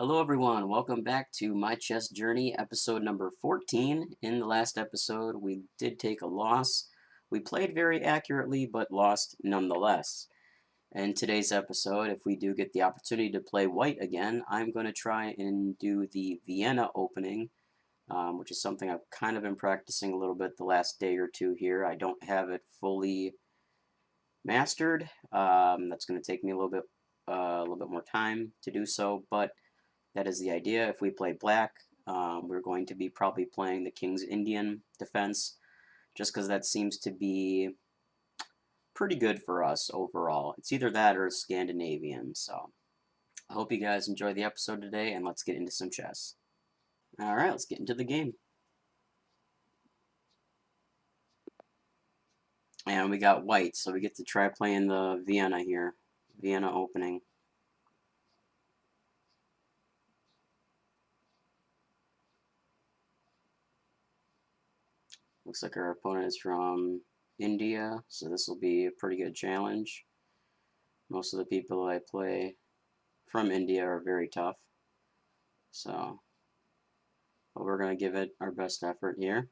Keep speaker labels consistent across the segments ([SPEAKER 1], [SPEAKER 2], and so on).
[SPEAKER 1] Hello everyone, welcome back to My Chess Journey, episode number 14. In the last episode, we did take a loss. We played very accurately, but lost nonetheless. In today's episode, if we do get the opportunity to play white again, I'm going to try and do the Vienna opening, which is something I've kind of been practicing a little bit the last day or two here. I don't have it fully mastered. That's going to take me a little bit more time to do so, but that is the idea. If we play black, we're going to be probably playing the King's Indian defense, just because that seems to be pretty good for us overall. It's either that or Scandinavian, so I hope you guys enjoy the episode today, and let's get into some chess. Alright, let's get into the game. And we got white, so we get to try playing the Vienna here. Vienna opening. Looks like our opponent is from India, so this will be a pretty good challenge. Most of the people I play from India are very tough, so but we're going to give it our best effort here.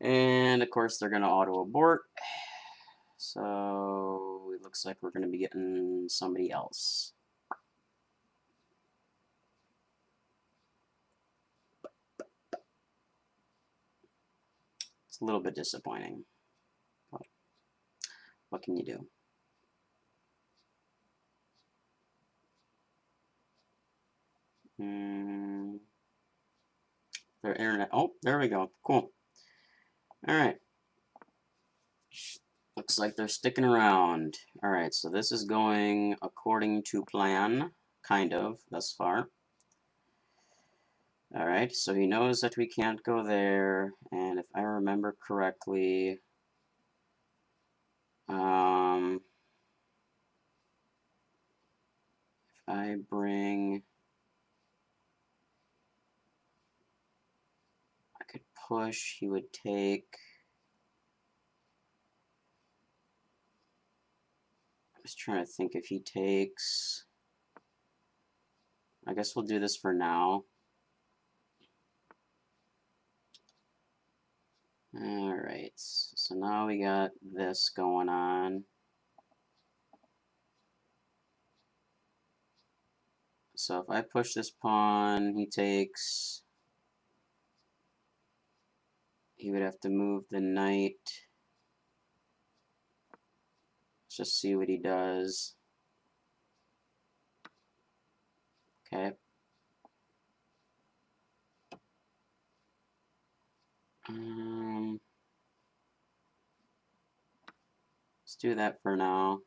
[SPEAKER 1] And of course they're going to auto abort, so it looks like we're going to be getting somebody else. It's a little bit disappointing, but what can you do? Their internet. Oh, there we go. Cool. Alright. Looks like they're sticking around. Alright, so this is going according to plan, kind of, thus far. Alright, so he knows that we can't go there, and if I remember correctly, if I bring, I could push, he would take, I was trying to think if he takes, I guess we'll do this for now. Alright, so now we got this going on. So if I push this pawn, he takes, he would have to move the knight. Let's just see what he does. Okay. Let's do that for now.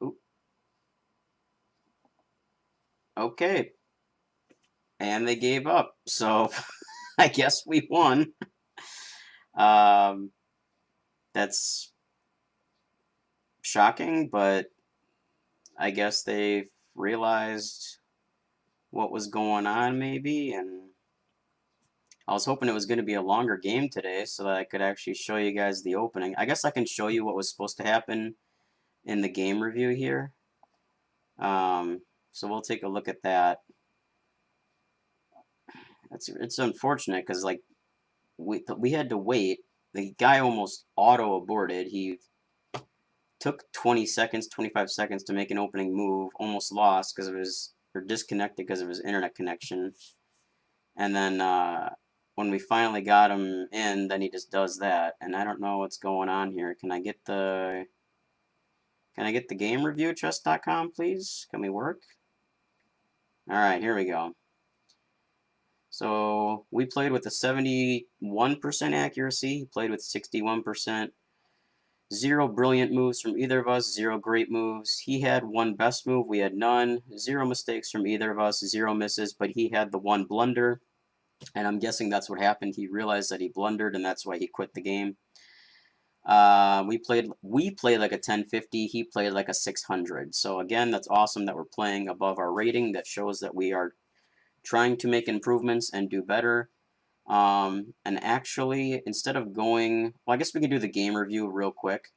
[SPEAKER 1] Oop. Okay. And they gave up, so I guess we won. That's shocking, but I guess they realized what was going on maybe, and I was hoping it was going to be a longer game today so that I could actually show you guys the opening. I guess I can show you what was supposed to happen in the game review here. So we'll take a look at that. It's unfortunate because like we had to wait. The guy almost auto aborted. He took 20 seconds, 25 seconds to make an opening move. Almost lost because of his, or disconnected because of his internet connection. And then when we finally got him in, then he just does that. And I don't know what's going on here. Can I get the game review at chess.com, please? Can we work? All right, here we go. So we played with a 71% accuracy. He played with 61%. 0 brilliant moves from either of us, 0 great moves. He had 1 best move, we had none. 0 mistakes from either of us, 0 misses, but he had the 1 blunder. And I'm guessing that's what happened. He realized that he blundered, and that's why he quit the game. We played like a 1050. He played like a 600. So again, that's awesome that we're playing above our rating. That shows that we are trying to make improvements and do better. And actually, instead of going, well, I guess we can do the game review real quick.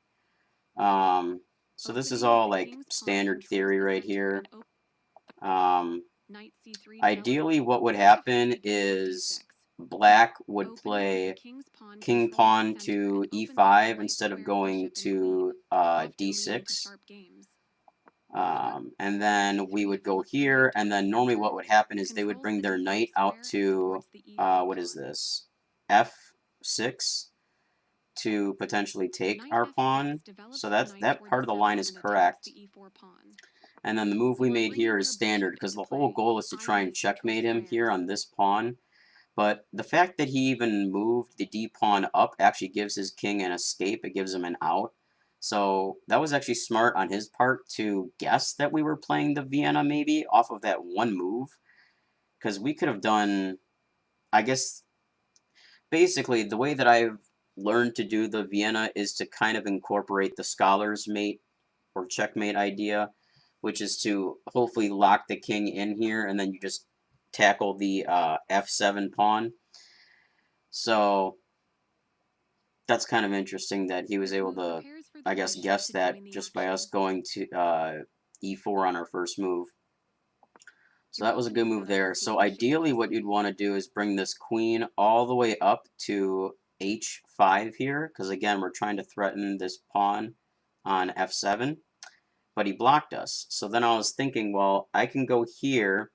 [SPEAKER 1] So this is all like standard theory right here. Ideally, what would happen is black would play king pawn to e5 instead of going to d6. And then we would go here, and then normally what would happen is they would bring their knight out to, what is this, f6 to potentially take our pawn. So that part of the line is correct. And then the move we made here is standard, because the whole goal is to try and checkmate him here on this pawn. But the fact that he even moved the d pawn up actually gives his king an escape. It gives him an out. So that was actually smart on his part to guess that we were playing the Vienna maybe off of that one move. Because we could have done, I guess, basically the way that I've learned to do the Vienna is to kind of incorporate the scholar's mate or checkmate idea, which is to hopefully lock the king in here and then you just tackle the f7 pawn. So that's kind of interesting that he was able to, I guess, guess that just by us going to e4 on our first move. So that was a good move there. So ideally what you'd want to do is bring this queen all the way up to h5 here, because again, we're trying to threaten this pawn on f7, but he blocked us. So then I was thinking, well, I can go here,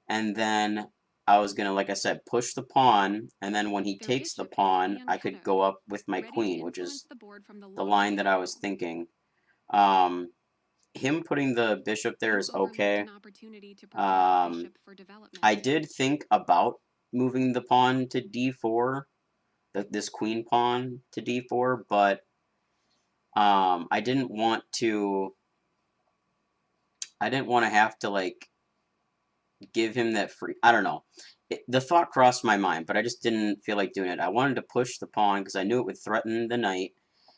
[SPEAKER 1] and then I was going to, like I said, push the pawn, and then when he takes the pawn, I could go up with my queen, which is the line that I was thinking. Him putting the bishop there is okay. I did think about moving the pawn to d4, this queen pawn to d4, but I didn't want to have to like give him that free, I don't know. The thought crossed my mind, but I just didn't feel like doing it. I wanted to push the pawn because I knew it would threaten the knight,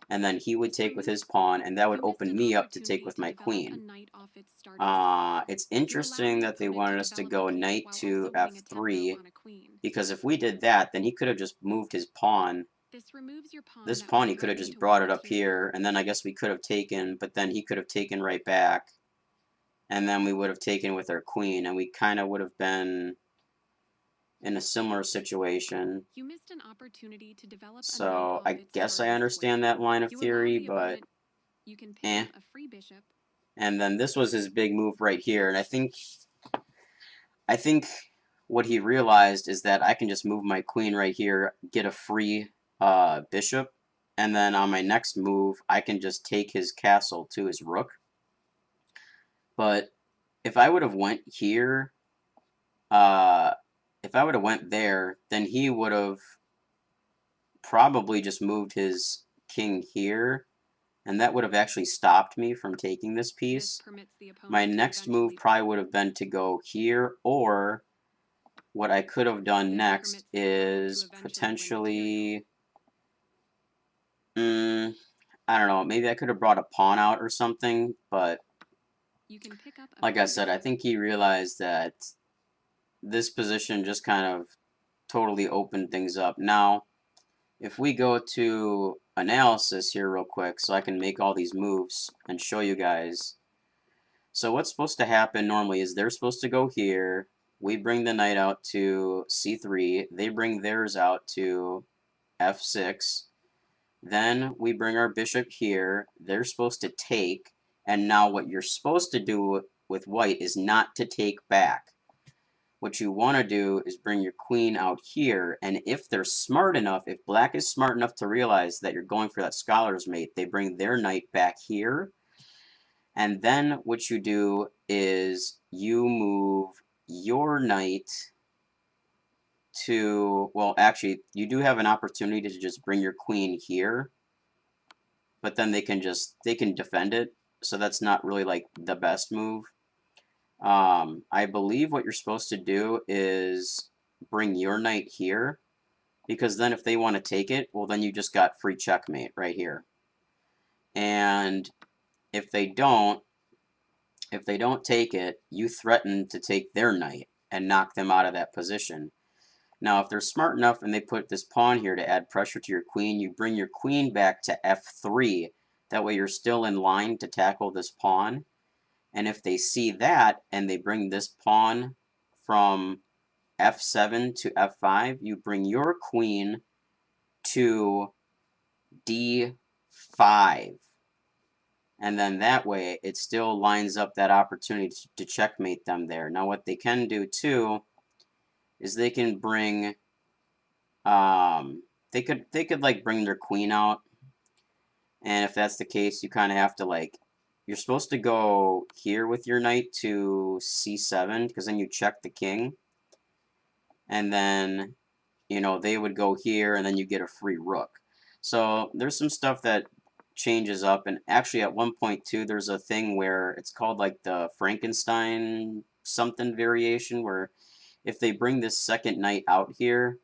[SPEAKER 1] and then he would take with his pawn, and that would open me up to take with my queen. It's interesting that they wanted us to go knight to f3, because if we did that, then he could have just moved his pawn. This pawn, he could have just brought it up here, and then I guess we could have taken, but then he could have taken right back, and then we would have taken with our queen, and we kind of would have been in a similar situation.
[SPEAKER 2] You missed an opportunity to develop
[SPEAKER 1] so I guess I understand that line of theory, but
[SPEAKER 2] you can pick a free bishop.
[SPEAKER 1] And then this was his big move right here, and I think what he realized is that I can just move my queen right here, get a free bishop, and then on my next move I can just take his castle to his rook. But if I would have went here, if I would have went there, then he would have probably just moved his king here, and that would have actually stopped me from taking this piece. My next move probably would have been to go here, or what I could have done next is potentially, I don't know, maybe I could have brought a pawn out or something, but like I said, I think he realized that this position just kind of totally opened things up. Now, if we go to analysis here real quick so I can make all these moves and show you guys. So what's supposed to happen normally is they're supposed to go here, we bring the knight out to c3, they bring theirs out to f6, then we bring our bishop here, they're supposed to take, and now what you're supposed to do with white is not to take back. What you want to do is bring your queen out here, and if they're smart enough, if black is smart enough to realize that you're going for that scholar's mate, they bring their knight back here, and then what you do is you move your knight to, well, actually, you do have an opportunity to just bring your queen here, but then they can defend it, so that's not really like the best move. I believe what you're supposed to do is bring your knight here, because then if they want to take it, well, then you just got free checkmate right here. And if they don't take it, you threaten to take their knight and knock them out of that position. Now, if they're smart enough and they put this pawn here to add pressure to your queen, you bring your queen back to f3. That way you're still in line to tackle this pawn. And if they see that and they bring this pawn from f7 to f5, you bring your queen to d5. And then that way it still lines up that opportunity to checkmate them there. Now what they can do too is they can bring they could like bring their queen out, and if that's the case, you kind of have to like, you're supposed to go here with your knight to c7 because then you check the king, and then you know they would go here and then you get a free rook. So there's some stuff that changes up, and actually at 1.2 there's a thing where it's called like the Frankenstein something variation, where if they bring this second knight out here,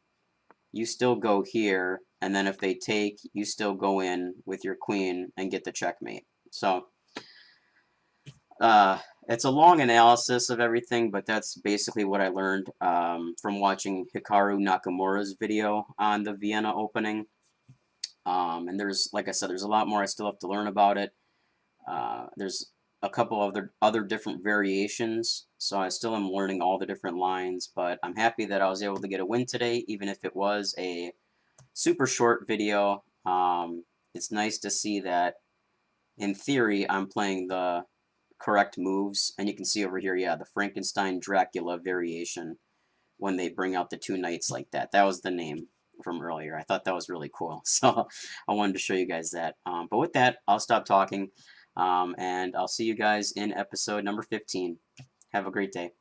[SPEAKER 1] you still go here, and then if they take, you still go in with your queen and get the checkmate. So it's a long analysis of everything, but that's basically what I learned from watching Hikaru Nakamura's video on the Vienna opening. And there's, like I said, there's a lot more I still have to learn about it. There's a couple of other different variations, so I still am learning all the different lines, but I'm happy that I was able to get a win today, even if it was a super short video. It's nice to see that, in theory, I'm playing the correct moves, and you can see over here, yeah, the Frankenstein Dracula variation when they bring out the two knights like that. That was the name from earlier. I thought that was really cool, so I wanted to show you guys that. But with that, I'll stop talking, and I'll see you guys in episode number 15. Have a great day.